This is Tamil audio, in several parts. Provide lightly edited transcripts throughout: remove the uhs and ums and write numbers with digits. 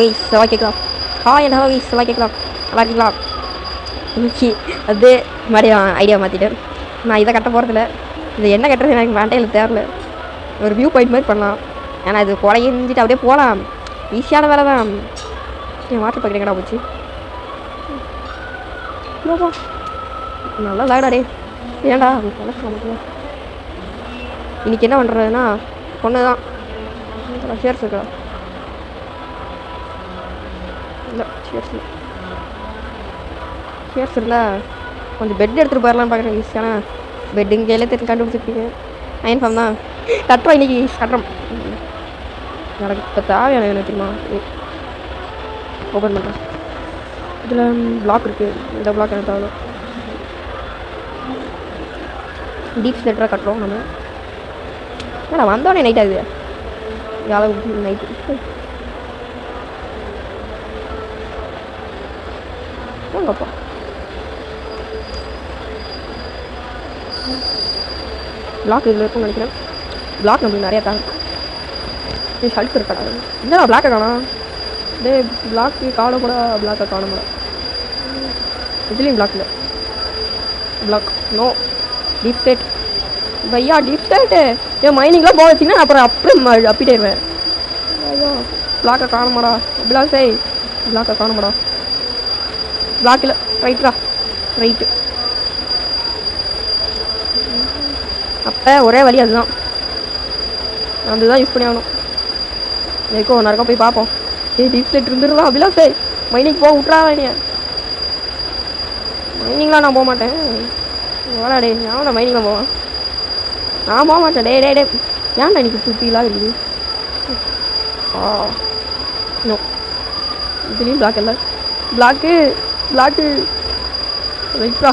செவ்வாய் கேட்கலாம். ஹாய் அண்ட் ஹாய் செவ்வாய் கேட்கலாம். நல்லா இருக்கீங்களா? இன்னைக்கு அது மறுபடியும் ஐடியா மாற்றிட்டேன். நான் இதை கட்ட போகிறதில்ல. இது என்ன கட்டுறது எனக்கு மண்டையில் தேரல. ஒரு வியூ பாயிண்ட் மாதிரி பண்ணலாம். ஏன்னா இது குறைஞ்சிட்டு அப்படியே போகலாம். ஈஸியான வேலை தான். என் வாட்டர் பாக்கெட் எங்கடா போச்சு? நல்லா லாடாடே. ஏன்டா இன்னைக்கு என்ன பண்ணுறதுன்னா பொண்ணு தான் ஷேர்ஸ் இருக்கா இல்லை ஷேர்ஸ் இருந்தால் கொஞ்சம் பெட் எடுத்துகிட்டு போயிடலான்னு பார்க்குறேன். ஈஸியான பெட் இங்கே தெரிஞ்சு கண்டுபிடிச்சிருப்பீங்க. அயன் ஃபார்ம் தான் கட்டுறோம் இன்றைக்கி கட்டுறோம். எனக்கு இப்போ தேவையான என்ன தெரியுமா? ஓப்பன் பண்ணுறேன். இதில் பிளாக் இருக்குது. இந்த பிளாக் எனக்கு தேவை. டீப் ஸ்லெட்டராக கட்டுறோம் நம்ம. ஏன்னா வந்தோடனே நைட் ஆகுது. யாரும் நைட்டு வாங்கப்பா. பிளாக் இதில் இருக்கும்னு நினைக்கிறேன். பிளாக் நம்மளுக்கு நிறையா தாங்க. இது ஷல்ட் இருக்கடா. இல்லைடா பிளாக்கை காணோம். டே பிளாக்கு காணப்படா. பிளாக்கை காணப்படா. இதுலேயும் பிளாக் இல்லை. Block no. டீப் ஸ்டேட் பையா. டீப் ஸ்டேட்டு ஏன் மைனிங்லாம் போக வச்சிங்கன்னா அப்புறம் அப்படியே அப்பிட்டேருவேன். ஐயோ பிளாக்கை காணமாடா. பிளாக் சை பிளாக்கை காணமாடா. பிளாக்கில் ரைட்ரா ரைட்டு. அப்போ ஒரே வழி அதுதான். அதுதான் யூஸ் பண்ணி ஆகணும். எதுக்கோ ஒன்றா இருக்கா போய் பார்ப்போம். டீப் ஸ்டேட் இருந்துருவா. அப்படிலாம் சரி மைனிங் போக விட்றா வேணிய. மைனிங்லாம் நான் போக மாட்டேன். ஓடாடே நான் மைனிங்லாம் போவேன். நான் போக மாட்டேன். டே ஏன்டா எனக்கு தூப்பிலாம் இருக்குது. நோ இதுலேயும் பிளாக் இல்லை. பிளாக்கு ரைட்ரா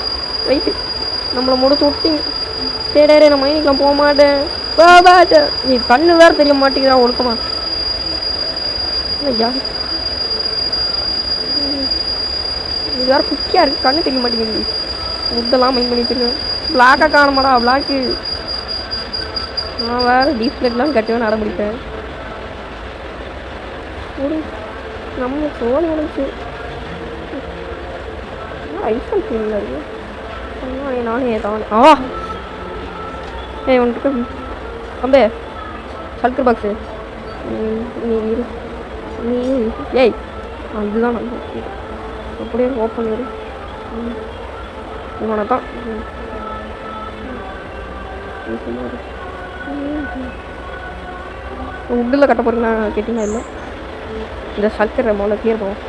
ரைட்டு. நம்மளை முடிச்சு விட்டீங்க. டே நான் மைனிங்லாம் போக மாட்டேன். நீ கண்ணு வேறு தெரிய மாட்டேங்கிறா ஒழுக்கமா. ஐயா இது வேறு குக்கியாக இருக்குது. கண்ணு தெரிய மாட்டேங்குது. முட்டெல்லாம் மைண்ட் பண்ணிட்டு இருக்கேன். பிளாக்கை காணமாடா. பிளாக்கு நான் வேறு டீப் ஸ்லெட்லாம் கட்டவே நட முடிப்பேன். ஒரு நம்ம ஃபோன் முடிச்சு ஐஃபோன் ஃபீலில் இருக்குது. நானே தானே உனக்கு கம்பே சல்கர் பாக்ஸு நீ ஏய் இதுதான் நம்ம அப்படியே ஓப்பன் வரும். இவனை தான் உட்டில் கட்ட போகிறீங்களா கேட்டிங்கன்னா இல்லை. இந்த சல்கரை முதல்ல கிளியர் போவோம்.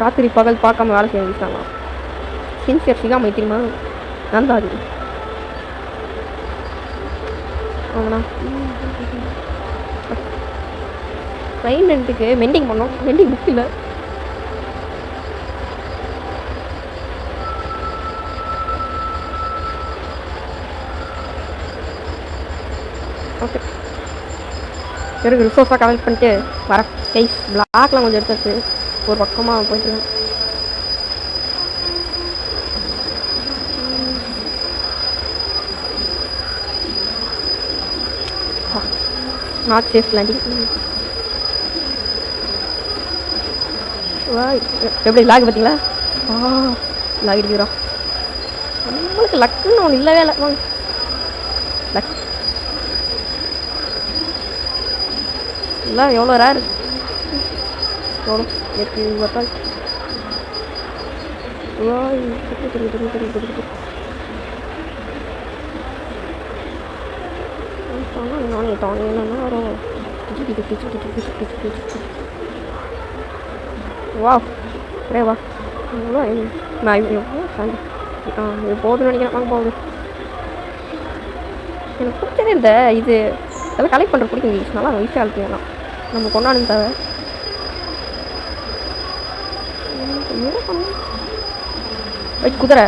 ராத்திரி பகல் பார்க்காம வேலை செய்ய வைச்சாங்க. சின்சியர் சிகாம தெரியுமா? நந்தா அது அவனா ட்ரெயின் ரெண்டுக்கு மெண்டிங் பண்ணோம். மெண்டிங் புக் இல்லை. ஓகே எனக்கு ரிசோர்ஸாக கலெக்ட் பண்ணிட்டு வரேன். கைஸ் பிளாக்லாம் கொஞ்சம் எடுத்தாச்சு. ஒரு பக்கமாக போயிட்டு நாட் சேஃப் லேண்டிங். எப்படி லாக் பார்த்தீங்களா? லாக் அடிக்கிறா. நம்மளுக்கு லக்குன்னு ஒன்று இல்லவே இல்லை. வாங்க லக் இல்லை. எவ்வளோ ரேர் எவ்வளோ எட்டு பார்த்தால் நானே தானே என்னன்னா வா ரே வா இது போகுதுன்னு நினைக்கிறேன். வாங்க போகுது. எனக்கு பிடிச்சதே இந்த இது இதெல்லாம் கலெக்ட் பண்ணுற பிடிக்கும். இங்கிலீஷ் நல்லா ஈஸியாக இருக்குலாம். நம்ம கொண்டாடுன்னு தேவை. குதிரை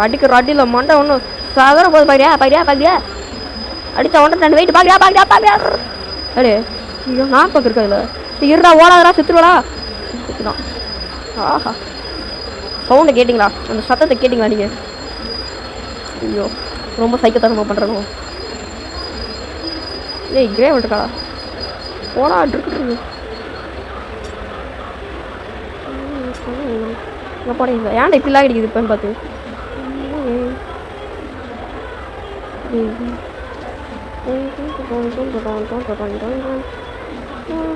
அடிக்கிற அடியில் மண்டை ஒன்றும் சாதாரண போது பாக்கிறியா அடித்தா 1.2 வெயிட் பாக்கிறியா அடே ஐயோ நான் பார்க்குறேன். அதில் இருடா ஓடாதரா செத்துருவாடா செத்துதான். ஆஹா சவுண்டை கேட்டிங்களா? அந்த சத்தத்தை கேட்டிங்களா நீங்கள்? ஐயோ ரொம்ப சைக்கத்தனமாக பண்ணுறோம். ஏய் கிரேவல் இருக்காடா போடா இருக்கு இங்கே போட ஏன்டா இப்படிலாம் கிடைக்குது இப்போன்னு பார்த்து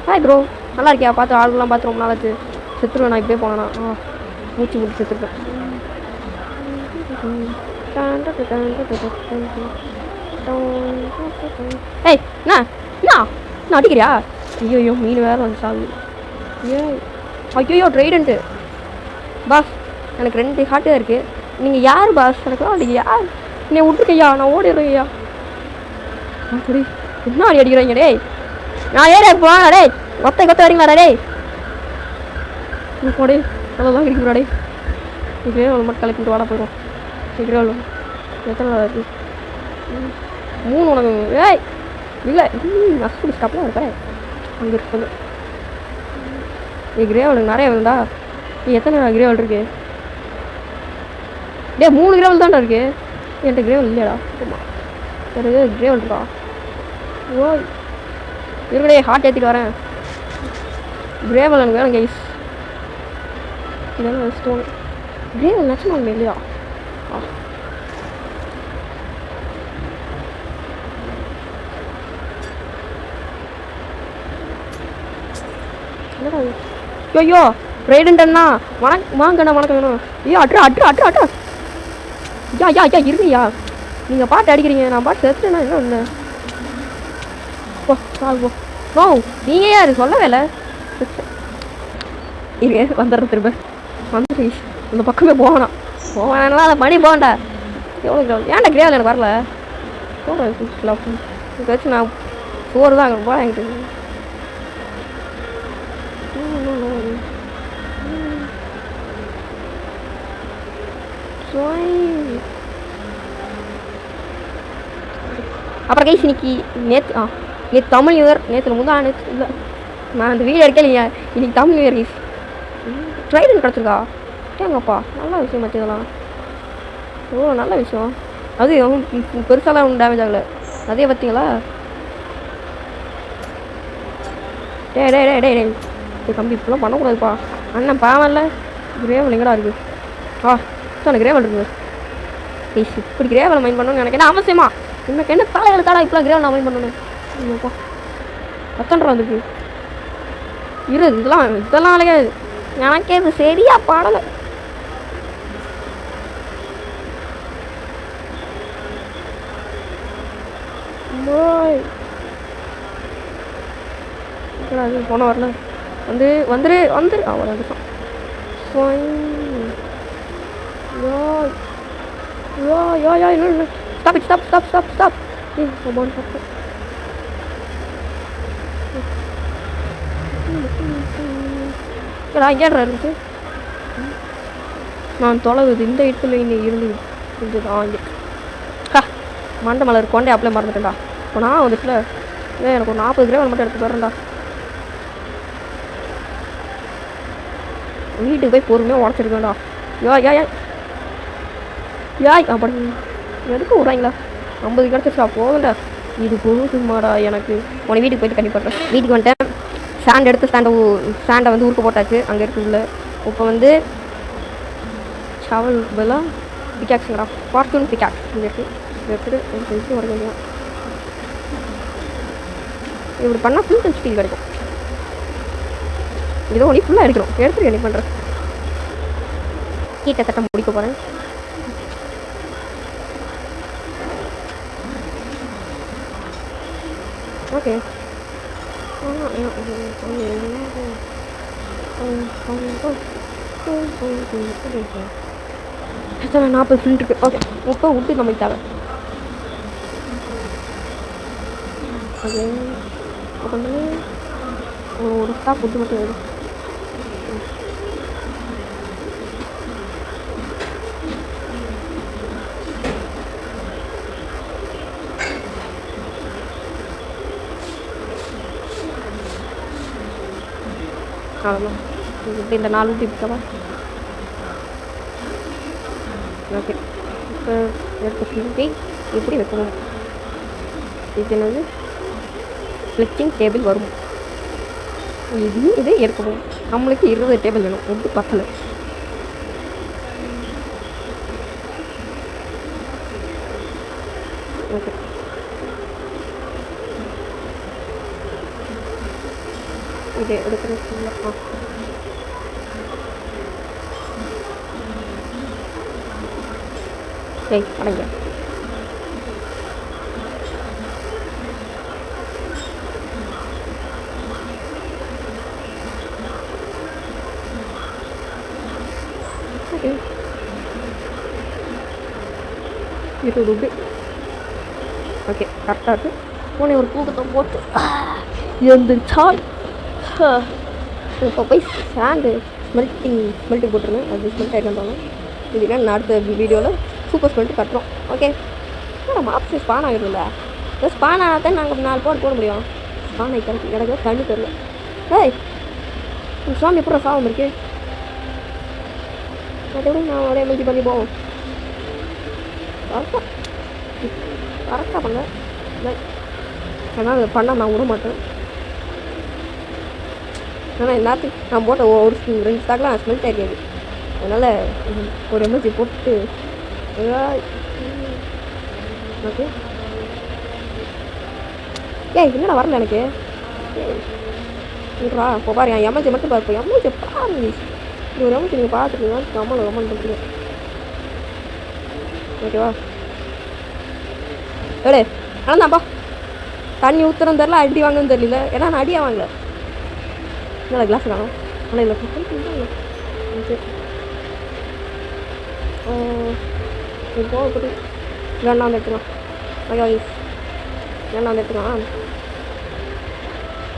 ஹாய் ப்ரோ நல்லா இருக்கியா பார்த்து ஆளுலாம் பார்த்து ரொம்ப நாளாச்சு செத்துருவேன் நான் இப்படியே போனேன்னா மூச்சு மூச்சு செத்துருக்கேன் ஏய் என்ன என்ன அடிக்கிறியா ஐயோ மீன் வேறு வந்து சாகுது ஐயோ ட்ரைடண்ட்டு பாஸ் எனக்கு 2 ஹார்ட்டு தான் இருக்குது நீங்கள் யார் பாஸ் எனக்குலாம் அடிக்க யார் என்னை விட்டுருக்கையா நான் ஓடிடுறேயா சரி என்ன அடி அடிக்கிறீங்க டேய் நான் ஏரியா போவாங்க டேய் கொத்த வரீங்களா டேய் போடே நல்லா கிடைக்கிறா டே இதே ஒரு மட்டும் கலப்பிட்டு வாடா போயிடும் சீக்கிரம் எத்தனை நாள் இருக்குது 3 உனக்கு ஏய் இல்லை நஸ்புடி ஸ்டாப்லாம் இருப்பேன் அங்கே இருக்குது கிரேவல் நிறைய வேணுண்டா நீ எத்தனை கிரேவல் இருக்கு டே 3 கிரேவல் தான்டா இருக்கு என்கிட்ட கிரேவல் இல்லையாடா சரி கிரேவல் இருக்கா ஓ இருக்கடே ஹார்ட் ஏற்றிட்டு வரேன் கிரேவல் எனக்கு வேணும் கைஸ் இதெல்லாம் ஸ்டோன் கிரேவல் நச்சமாக இல்லையா ஐயோ ரைடன்டண்ணா வாங்கண்ணா வணக்கம் வேணும் ஐயோ அட்ரு ஐயா இருங்கய்யா நீங்கள் பாட்டு அடிக்கிறீங்க நான் பாட்டு செத்துட்டேண்ணா என்ன ஒன்று ஓ நீங்கள் யார் சொல்லவே இல்லை இரு வந்துடுறேன் திரும்ப வந்து இந்த பக்கமே போகணும் போவேன்னா அதை மணி போகண்டா எவ்வளோ கிரேவல் ஏன்டா கிரேவல் எனக்கு வரல போகிறேன் வச்சு நான் சோறு தான் போகிறேன் என்கிட்ட அப்புறம் கைஸ் இன்னைக்கு நேற்று தமிழ் நியூ இயர் நேற்று நேற்று இல்லை நான் அந்த வீடியோ எடுக்கலையா இன்னைக்கு தமிழ் நியூ இயர் கைஸ் ட்ரைடன் கிடச்சிருக்கா ஏங்கப்பா நல்ல விஷயம் மற்ற இதெல்லாம் ஓ நல்ல விஷயம் அது பெருசாலாம் ஒன்றும் டேமேஜ் ஆகலை அதே பார்த்தீங்களா டே தம்பி இப்பெல்லாம் பண்ணக்கூடாதுப்பா அண்ணன் பாவம்ல கிரேவல் எங்கடா இருக்குது எனக்கு கிரேவல் இருக்குது ப்ளீஸ் இப்படி கிரேவலை மைண்ட் பண்ணணும்னு எனக்கு என்ன அவசியமா எனக்கு என்ன தலையில் தாடா இப்பெல்லாம் கிரேவல் நான் மைண்ட் பண்ணணும் இல்லைப்பா 10 ரூபா வந்துருக்கு இதெல்லாம் அழகாது எனக்கே இது சரியா பாடலை போன வரல வந்துரு அவ்வளோ வந்துட்டான் ஸ்டாப் இங்கேடா இருந்துச்சு நான் தொலைவுது இந்த இடத்துல இன்னும் இருந்துதான் இங்கே மண்டை மலர் கொண்டே அப்ளை மறந்துட்டேன்டா இப்போ நான் வந்துட்டுல எனக்கு ஒரு 40 கிராம் மட்டும் எடுத்து போயிடுறேன்டா வீட்டுக்கு போய் பொறுமையாக உடச்சிருக்கேன்டா யாய் அப்படி எதுக்கு விட்றாங்களா 50 கிடச்சிருச்சா போகண்டா இது போதுமாடா எனக்கு உன வீட்டுக்கு போயிட்டு கண்டிப்பாக வீட்டுக்கு வந்துட்டேன் ஸ்டாண்ட் எடுத்து ஸ்டாண்டை வந்து ஊருக்கு போட்டாச்சு அங்கே இருக்குதுல இப்போ வந்து ஷவல் பதிலாக பிக்காக்ஸுங்கடா ஃபார்ச்சூன் பிக்காக்ஸ் இங்கே இருக்குது எடுத்துகிட்டு உடனே இப்படி பண்ணால் ஃபுல் டென்சிட்டி கிடைக்கும் ஏதோ ஒன்று ஃபுல்லாக எடுக்கணும் எடுத்துட்டு என்ன பண்ணுறேன் கீட்டை தட்ட முடிக்க போகிறேன் ஓகே எத்தனை 40 ஃபில்ட் இருக்குது ஓகே 30 விட்டு நமக்கு தேவை ஓகே வந்து ஒரு ஸ்டாப் விட்டு மட்டும் எடு அவ்வளோதான் இப்படி இந்த 4 ஊட்டி இருக்கவா ஓகே இப்போ எடுத்து ஃபில்ட்டி எப்படி வைக்கணும் இது என்னது ஃப்ளெக்சிங் டேபிள் வரும். இது எடுக்கணும். நம்மளுக்கு 20 டேபிள் வேணும். ஒன்று பத்தலை. ஓகே, இது எடுக்கிறேன். சரி அடங்க. ₹20. ஓகே, கரெக்டாக இருக்குது. போனே ஒரு தூக்கத்தை போட்டு எழுந்துச்சால் இப்போ போய் ஸ்மெல்ட்டிங் போட்டுருங்க. அது ஸ்மெல்ட் ஆகிட்டு இதுனா நான் அடுத்த வீடியோவில் சூப்பர் ஸ்மெல்ட்டு கட்டுறோம். ஓகே, நம்ம ஆப்ஷன் ஸ்பான் ஆகிடும்ல. இப்போ ஸ்பான் ஆனால் தான் நாங்கள் 4 போட முடியும். ஸ்பான் ஆகிட்டு எனக்கு தண்ணி தெரியல. ஏய், சாமி எப்போ சாபம் இருக்கு? அதோட நான் ஒரே எமர்ஜி பண்ணி போவோம். கரெக்டாக பண்ண ஏன்னா அதை பண்ணால் நான் விட மாட்டேன். ஆனால் எல்லாத்துக்கும் நான் போட்ட ஒரு 2 ஸ்டாக்லாம் ஸ்மெல்ட் ஆகிடுது. அதனால் ஒரு எமர்ஜி போட்டு ஓகே. ஏய் என்னடா வரல எனக்கு. இல்லைடா இப்போ பாரு என் எமர்ஜி மட்டும் பாரு. இப்போ எமர்ஜி பாரு. இது ஒரு எமர்ஜி நீங்கள் பார்த்துருக்கீங்க. கமெண்ட் பண்ணுறீங்க. ஓகேவா? ஏடே ஆனாப்பா தண்ணி ஊற்றுறன்னு தெரில, அடி வாங்கன்னு தெரியல. ஏன்னா நான் அடியாக வாங்கல. என்னடா கிளாஸ் காணும். ஆனால் இல்லை போகப்பட்டு வேணா வந்து எடுத்துக்கலாம். ஓகே வேணா வந்து எடுத்துக்கலாம்.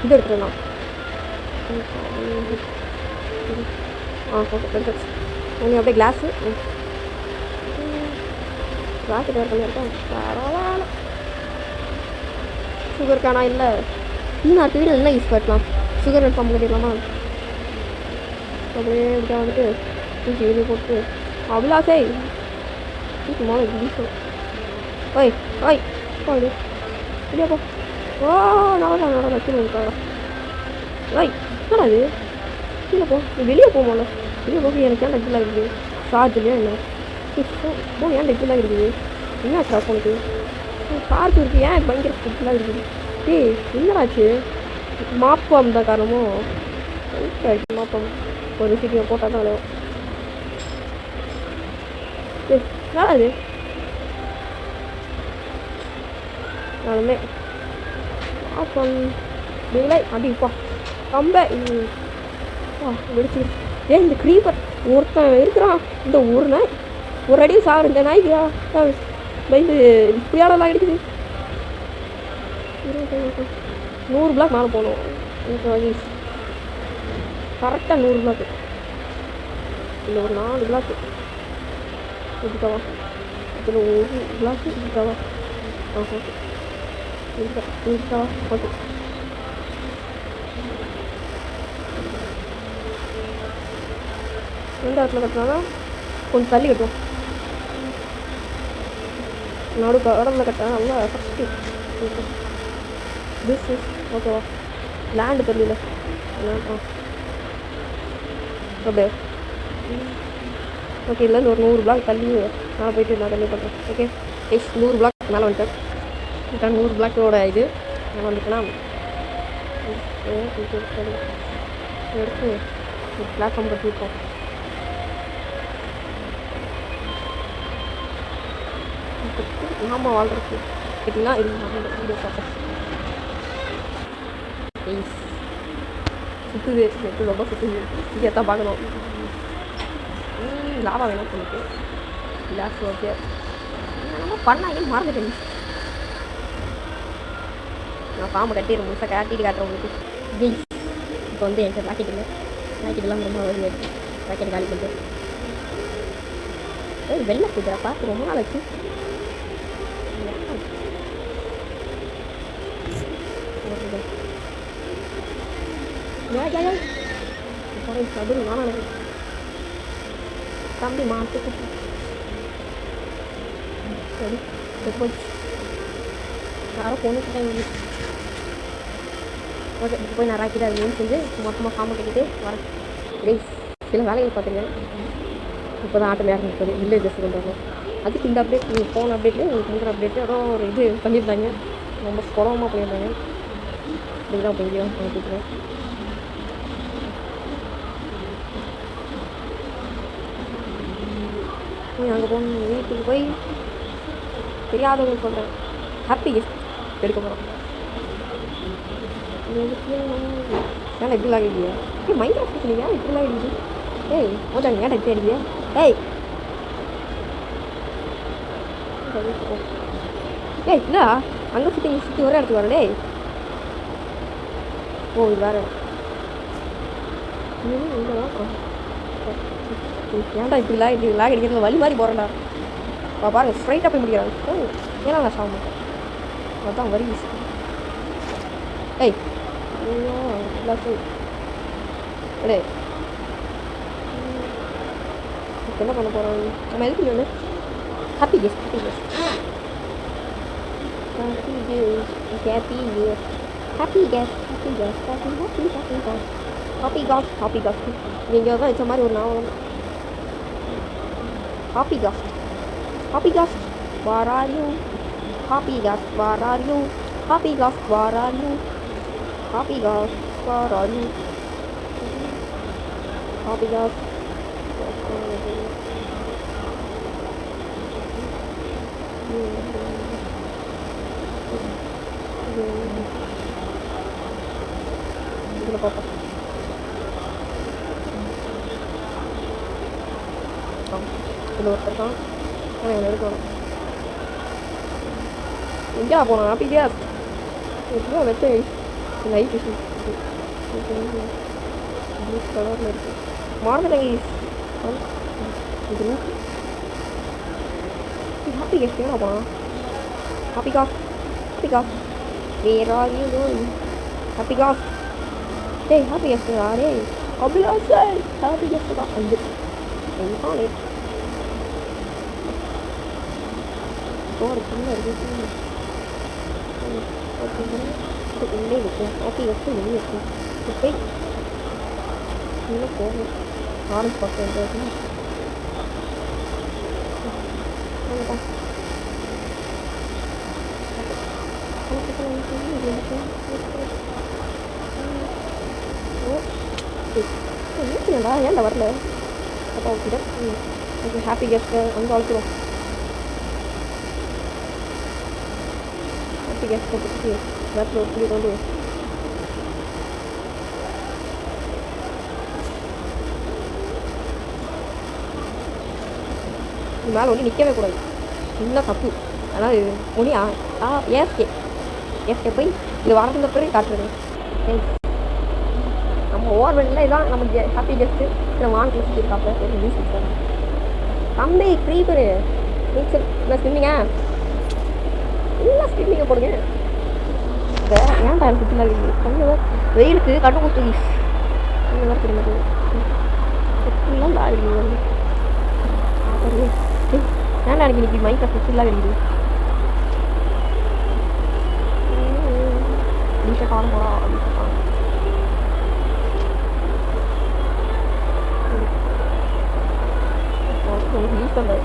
இது எடுத்துக்கலாம். ஓகே எடுத்து நீங்கள் அப்படியே கிளாஸு கிளாஸ் டேர் பண்ணியிருக்கேன். பரவாயில்ல. சுகர் காணா இல்லை. இன்னும் அடுத்த வீடு என்ன யூஸ் பண்ணலாம்? சுகர் ஃபார்ம் கட்டிடலாமா? அப்படியே இப்படியா வந்துட்டு தூக்கி வெளியே போட்டு அவ்வளோசே தூக்கி மோளை வீசும். ஓய் ஓய் போடு இல்லையா போ. ஓ நான் வச்சுருக்கா. ஓய் என்னடா அது? கீழே போ. நீ வெளியே போமோல. வெளியே போக எனக்கு ஏன் டெக்லாம் இருக்குது? சார்ஜ்லையா என்ன? ஃபோன் ஏன் டெக்லாம் இருக்குது? என்ன சார் ஃபோனுக்கு சார்ஜ் இருக்குது? ஏன் பயங்கர டெக்லாம் இருக்குது? ஏய் என்னடாச்சு? மாப்பம் தான் காரணமோ? மாப்பம் ஒரு சீக்கிரம் போட்டால் தான் விளையும். என்னடா அது? நானுமே மாப்பம் நீங்களே அடிப்பா ரொம்ப வெடிச்சு. ஏன் இந்த க்ரீப்பர் ஒருத்தன் இருக்கிறான். இந்த ஒரு நாய் ஒரு அடி சார். இந்த நாய்க்கு பயந்து இப்படியாடலாம் அடிக்குது. 100 பிளாக் மேலே போகணும். கரெக்டாக 100 பிளாக்கு இல்லை ஒரு 4 பிளாக்கு இதுக்காவா? இதில் ஒரு பிளாக்கு இதுக்காவா? ஓகே இதுக்காவா? ஓகே எந்த இடத்துல கட்டினாலும் கொஞ்சம் தள்ளி கட்டுவோம். இடத்துல கட்டினா நல்லா ஃபஸ்ட்டு திஸ் இஸ் ஓகேவா? லேண்டு தெரியல அப்படியே. ஓகே இதுலேருந்து ஒரு 100 பிளாக் தள்ளி நான் போயிட்டு நான் கம்மி பண்ணுறேன். ஓகே 100 பிளாக் மேலே வந்துட்டேன். 100 பிளாக்கோட இது நான் வந்துட்டேன்னா எடுத்து ஒரு பிளாட்ஃபார்ம் கட்டி விட்டோம். ஆமாம் வாழ்றதுக்கு கேட்டிங்கன்னா இது வீடியோ பார்ப்போம். சுற்றுது நெட்டு ரொம்ப சுற்றுது. இங்கே தான் பார்க்கணும். லாபா வேணும் சொல்லிட்டு கிளாஸ் ஓகே நம்ம பண்ணாங்கன்னு மறந்துட்டேன். நான் பாம்பு கட்டிடுறேன். முழுசாக காட்டிட்டு காட்டுறேன் உங்களுக்கு. ஜெய்ஸ் இப்போ வந்து என்கிட்ட ராக்கெட் இல்லை. ராக்கெட்லாம் ரொம்ப வருது. ராக்கெட் காலி பண்ணிட்டு வெள்ளை குதிரை பார்த்து ரொம்ப நாள் ஆச்சு. சதுரு நானும் எனக்கு தம்பி மாட்டுக்கு சரி போச்சு. யாரும் பொண்ணுக்கிட்ட ஓகே இப்போ போய் நான் ராக்கிட்டு அது மீன் செஞ்சு மொத்தமாக ஃபார்ம் கட்டிட்டு வரேன். கைஸ் சில வேலைகள் பார்த்துருக்கேன். இப்போ தான் ஆட்டம் நேரம் இருக்குது வில்லேஜஸ் கொண்டு வரணும். அதுக்கு இந்த அப்டேட் நீங்கள் ஃபோன் அப்டேட்டு உங்களுக்கு முந்திர அப்டேட்டு ஏதோ ஒரு இது பண்ணியிருந்தாங்க. ரொம்ப குறவமாக பண்ணியிருந்தாங்க. இதுதான் இப்போ இங்கேயும் பண்ணிட்டுருக்கேன். அங்கே போகணும். வீட்டுக்கு போய் தெரியாதவங்களுக்கு சொல்கிறேன் ஹாப்பி கிஃப்ட் எடுக்க போகிறோம். ஏன்னா இப்படிலாம் இல்லையா? மைண்ட் கிராஃப்ட் இல்லையா? இப்படிலாம் இல்லை. ஏய் மோஜா ஏன்டா இப்படி அடிக்கிறியா? ஏய் ஏய் இல்லை அங்கே சுற்றி ஒரே இடத்துக்கு வரடே. ஓ இது வேறு ஏன்டா இப்படி லாக் அடிக்கிறதுல வழி மாதிரி போகிறேன்டா. பாருங்க ஸ்ட்ரைட்டாக போய் முடிக்கிறாங்க. ஏன்னா நான் சாப்பிட மாட்டேன். அதுதான் வரி ஏய் ஐயோ அடே என்ன பண்ண போகிறோம் நம்ம எதுக்கு ஒன்று happy guest happy guest happy guest happy guest happy guest happy happy happy guest happy cast happy cast நீங்கள் தான் வச்ச மாதிரி ஒரு novel happy cast happy cast where are you happy ghost where are you happy ghost where are you happy ghost where are you happy ghost இதில் பார்ப்போம். இதில் ஒருத்தருக்கான் ஆனால் எடுக்கணும். எங்கேயா போனோம் ஹாப்பியா எப்படியோ வச்ச லைட் இஷ்யூ ப்ளூ கலரில் இருக்குது மாடல் இது ஹாப்பி கெஸ்ட் எங்கே போனோம் happy guest where are you going happy guest டேய் ஹாப்பி கெஸ்ட் யாரே அபிலாஷ் ஹாப்பி கெஸ்ட் தான் வந்து எங்கே ஒரு சின்ன இருக்குது உள்ளே இருக்கும் ஹாப்பி கெஸ்ட் வெளியே இருக்கும் போய் உள்ளே போகணும் ஆரஞ்சு பக்கம் எங்கே வீட்டுலடா ஏன்டா வரல அப்பா ஓகே ஓகே ஹாப்பி கெஸ்ட்டு அங்கே அழைச்சிடும் ஹாப்பி கெஸ்ட்டை பிடிச்சி பேக்கில் ஒரு கொண்டு மேலே ஒன்று நிற்கவே கூடாது இன்னும் தப்பு அதாவது ஒனியா ஏஸ்கே போய் இது வரதுக்கு பிறகு காட்டுறது நம்ம ஓவர்வெல்ல இதான் நம்ம ஹாப்பி கெஸ்ட்டு நம்ம வாங்க பேசிட்டு இருக்காப்ப ஒரு நியூஸ் கொடுத்தாங்க தம்பி க்ரீப்பரு நீச்சல் இல்லை ஸ்விம்மிங்க இல்லை ஸ்விம்மிங்கை போடுங்க வேறு ஏன்டா எனக்கு பிடிச்சலாம் இருக்குது கொஞ்சம் வெயிலுக்கு கட்டு கொடுத்து இந்த மாதிரி தெரியுமா எப்படிலாம் ஆகிடுது வந்து ஏன்டா எனக்கு இன்னைக்கு மைக்கை சுற்றிலாம் கிடைக்குது டிஷர்ட் ஆன் போடா டிஷர்ட் ஆன் யூஸ் பண்ணுறது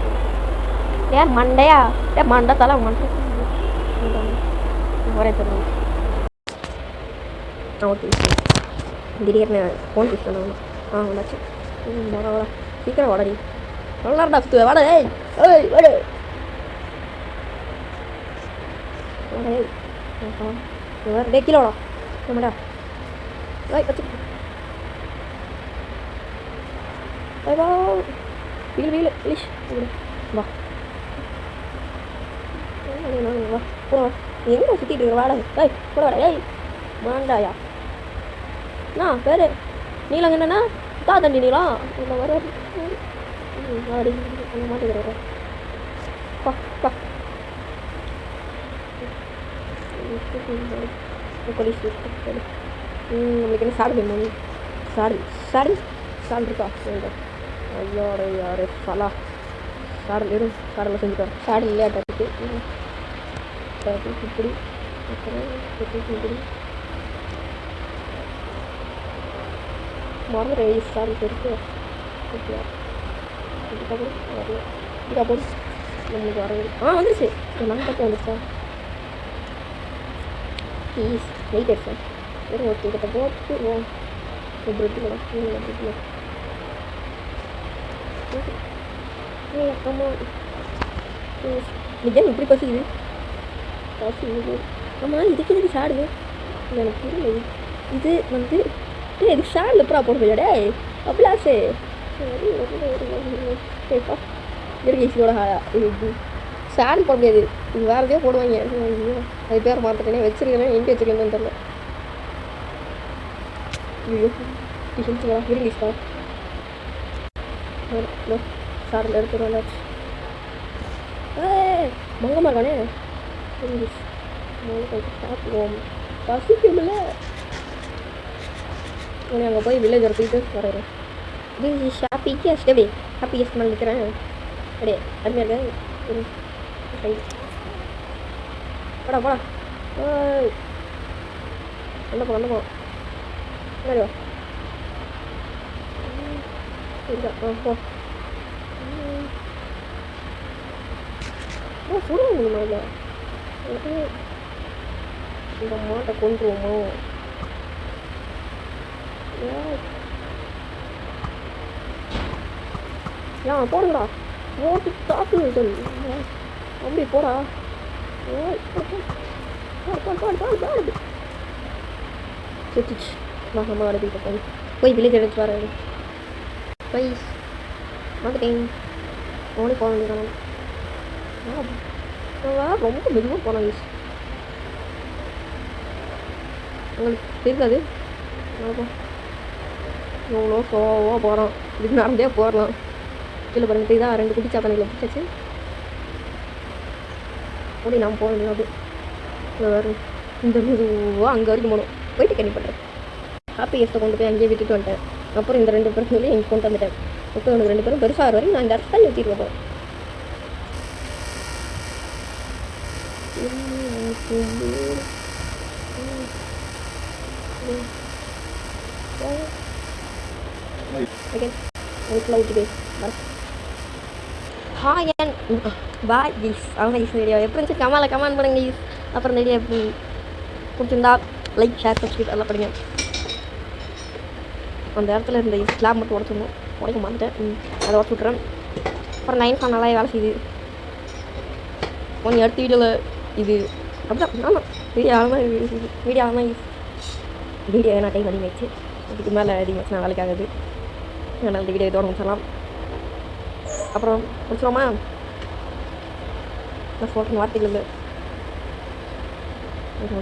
ஏன் மண்டையா ஏன் மண்டை தலை மண்டை ஒரே தருவோம் ஓகே திடீர்னு ஃபோன் யூஸ் பண்ணணும் வந்தாச்சு வர சீக்கிரம் வாடா நீ நல்லாடா சுற்றுவேன் வாடா ஏய் ஏய் வாடு வாடா ஏய் வேறு டே கீழே வாடா நம்மடா ஏய் வச்சு ஏய் வா வீல் இலிஷ் வா வா போட எங்கே சுற்றிட்டு இருக்கிற வாடகை ஏய் போட வாடா ஏய் மாண்டாயா நான் பேர் நீளம் என்னன்னா தண்டி நீளம் இல்லை வர வாடி அந்த மாட்டேங்கிற பா பா நம்மளுக்கு என்ன சாடு வேணும் சாடு இருக்கா ஐயோட யார் சலா சாடல் எதுவும் சாடெல்லாம் செஞ்சுட்டோம் சாடல் இல்லையா டக்கு இப்படி அப்புறம் இப்படி மறந்துட்டேன் சாரி இருக்கு. ஓகே இதுக்கப்புறம் வரல. இதுக்கப்புறம் நம்மளுக்கு வரவே வந்துருச்சு. நாங்கள் பற்றி வந்துருச்சா ப்ளீஸ் வெயிட் எடுத்தேன். வெறும் ஓகே கிட்ட போட்டு பிரெட்டு கூட பிரெட்டில் அம்மா நிஜம் இப்படி பசிக்குது ஆமாம் இதுக்கு எதுக்கு சாடுது இல்லை எனக்கு புரியல. இது வந்து இதுக்கு ஷாடில் எப்படா போட போயிடா அப்ளாஸு இயற்கையோட ஷாடு போட முடியாது. இது வேறு எதையோ போடுவாங்க. அது பேர் மாற்றிட்டேனே வச்சுருக்கேன் எங்கே வச்சுருக்கேன்னு தெரியல. ஐயோ ஹெல்த்துக்கா இருங்கீஸ்க்கா ஷாடில் எடுத்துருவாங்க. மங்கமாக இருக்கானே இங்கிலீஷ் சாப்பிடுவோம் பசிக்கும்ல. உடனே அங்கே போய் வில்லேஜ் போயிட்டு வரேன். இது ஷாப்பிக்கு ஸ்டேவே ஹாப்பி எஸ் மேலே நிற்கிறேன். அப்படியே அருமையாக இருக்கேன். போடா போடா என்ன போ என்ன போ முன்னாடி வா இருக்கா போ சொல்லுங்க முடியுமா இல்லை இந்த மாட்டை கொண்டுருவோமோ ஏன் போடுங்கடா ஓட்டு தாக்கு அப்படி போடா சுத்திச்சு நம்ம அடைப்பிட்டு போய் வில்லேஜ் எடுத்து வர போய் வந்துட்டேன். ஓடி போக வேண்டியதான். ரொம்ப மெதுவாக போகலாம் யூஸ் உங்களுக்கு தெரியாது. எவ்வளோ ஸ்லோவாக போகிறோம். இதுக்கு நடந்தே போகலாம். கீழே பாருங்க தெரியுதா 2 குட்டி சாப்பாடுகளை பிடிச்சாச்சு. அப்படி நாம் போக வேண்டியது. அப்படி வேறு இந்த மெதுவாக அங்கே வரைக்கும் போகணும். போயிட்டு கண்ணி பண்ணுறேன். ஹாப்பி எஸ்ட்டை கொண்டு போய் அங்கேயே விட்டுட்டு வந்துட்டேன். அப்புறம் இந்த 2 பேரும் சொல்லி இங்கே கொண்டு வந்துட்டேன். இப்போ எனக்கு 2 பேரும் பெருசாக வரைக்கும் நான் இந்த இடத்துல நிறுத்திட்டு போகிறேன். ஹாய் அண்ட் பாய் ஈஸ். அவங்க ஈஸ் வீடியோ எப்படி இருந்துச்சு கமெண்ட் பண்ணுங்க ஈஸ். அப்புறம் இந்த வீடியோ எப்படி பிடிச்சிருந்தா லைக் ஷேர் சப்ஸ்கிரைப் எல்லாம் பண்ணுங்க. அந்த இடத்துல இந்த ஸ்லாப் மட்டும் உடச்சிடணும். உடைக்க மாட்டேன் அதை உடச்சு விட்றேன். அப்புறம் 9 ஃபேன் நல்லா வேலை செய்யுது. அடுத்த வீடியோவில் இது அப்படிதான் ஆமாம் வீடியோ ஆகாமல் வீடியோ என்ன டைம் அதிகமாகிடுச்சு. இதுக்கு மேலே அதிகமாகிடுச்சு நான் வேலைக்கு ஆகுது. அதனால் இந்த வீடியோ இதோட முடிச்சிடலாம். அப்புறம் முடிச்சிடுவோமா? நான் சொல்கிற வார்த்தைகள் இல்லை.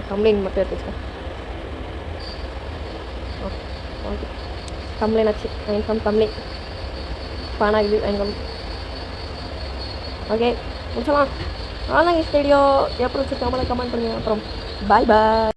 கம்ப்ளைண்ட் மட்டும் எடுத்துச்சேன். ஓகே கம்ப்ளைண்ட் ஆச்சு. கம்ப்ளைண்ட் பானாகுது ஐங்கம். ஓகே முடிச்சலாம். ஆனால் இந்த வீடியோ எப்படி வச்சுருக்காமல் கமெண்ட் பண்ணுங்கள். அப்புறம் பாய் பாய்.